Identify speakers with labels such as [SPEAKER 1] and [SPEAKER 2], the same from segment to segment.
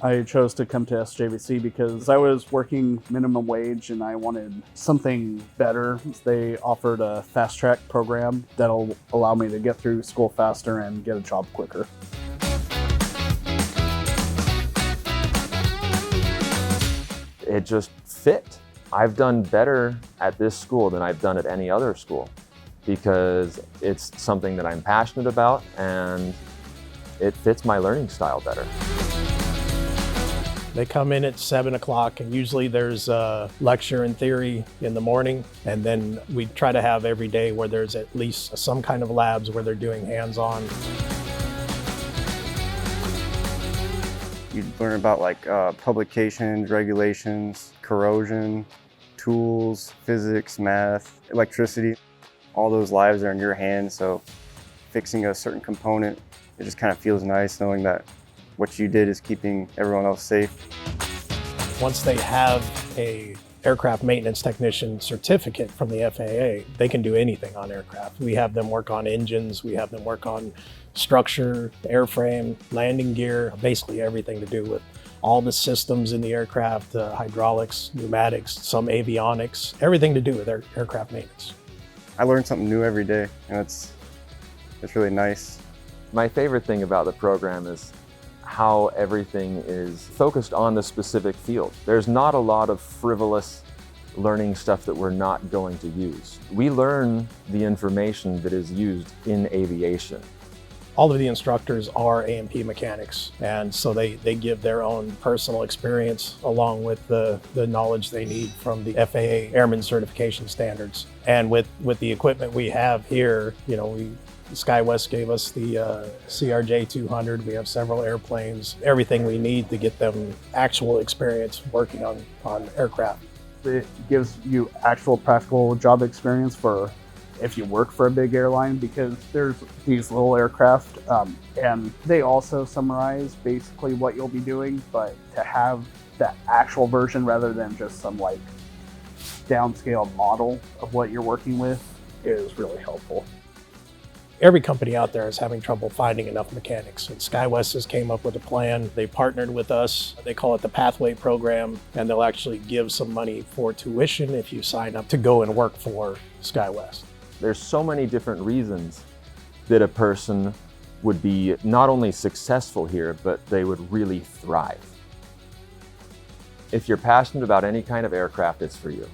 [SPEAKER 1] I chose to come to SJBC because I was working minimum wage and I wanted something better. They offered a fast track program that'll allow me to get through school faster and get a job quicker.
[SPEAKER 2] It just fit. I've done better at this school than I've done at any other school because it's something that I'm passionate about and it fits my learning style better.
[SPEAKER 3] They come in at 7 o'clock and usually there's a lecture and theory in the morning, and then we try to have every day where there's at least some kind of labs where they're doing hands-on.
[SPEAKER 4] You learn about publications, regulations, corrosion, tools, physics, math, electricity. All those lives are in your hands, so fixing a certain component, it just kind of feels nice knowing that what you did is keeping everyone else safe.
[SPEAKER 3] Once they have a aircraft maintenance technician certificate from the FAA, they can do anything on aircraft. We have them work on engines, we have them work on structure, airframe, landing gear, basically everything to do with all the systems in the aircraft, hydraulics, pneumatics, some avionics, everything to do with aircraft maintenance.
[SPEAKER 4] I learn something new every day, and it's really nice.
[SPEAKER 2] My favorite thing about the program is how everything is focused on the specific field. There's not a lot of frivolous learning stuff that we're not going to use. We learn the information that is used in aviation.
[SPEAKER 3] All of the instructors are A&P mechanics, and so they give their own personal experience along with the knowledge they need from the FAA Airman Certification Standards. And with the equipment we have here, SkyWest gave us the CRJ 200. We have several airplanes, everything we need to get them actual experience working on aircraft.
[SPEAKER 1] It gives you actual practical job experience for if you work for a big airline, because there's these little aircraft and they also summarize basically what you'll be doing, but to have that actual version rather than just some downscaled model of what you're working with is really helpful.
[SPEAKER 3] Every company out there is having trouble finding enough mechanics, and SkyWest has came up with a plan. They partnered with us. They call it the Pathway Program, and they'll actually give some money for tuition if you sign up to go and work for SkyWest.
[SPEAKER 2] There's so many different reasons that a person would be not only successful here, but they would really thrive. If you're passionate about any kind of aircraft, it's for you.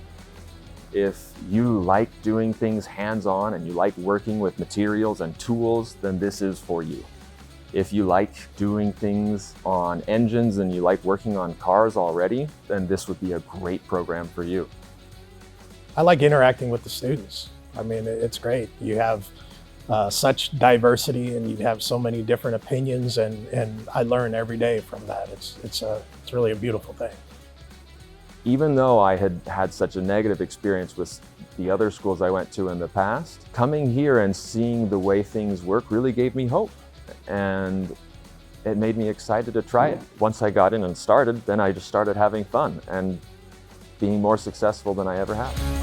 [SPEAKER 2] If you like doing things hands-on and you like working with materials and tools, then this is for you. If you like doing things on engines and you like working on cars already, then this would be a great program for you.
[SPEAKER 3] I like interacting with the students. I mean, it's great. You have such diversity and you have so many different opinions, and I learn every day from that. It's really a beautiful thing.
[SPEAKER 2] Even though I had had such a negative experience with the other schools I went to in the past, coming here and seeing the way things work really gave me hope, and it made me excited to try it. Once I got in and started, then I just started having fun and being more successful than I ever have.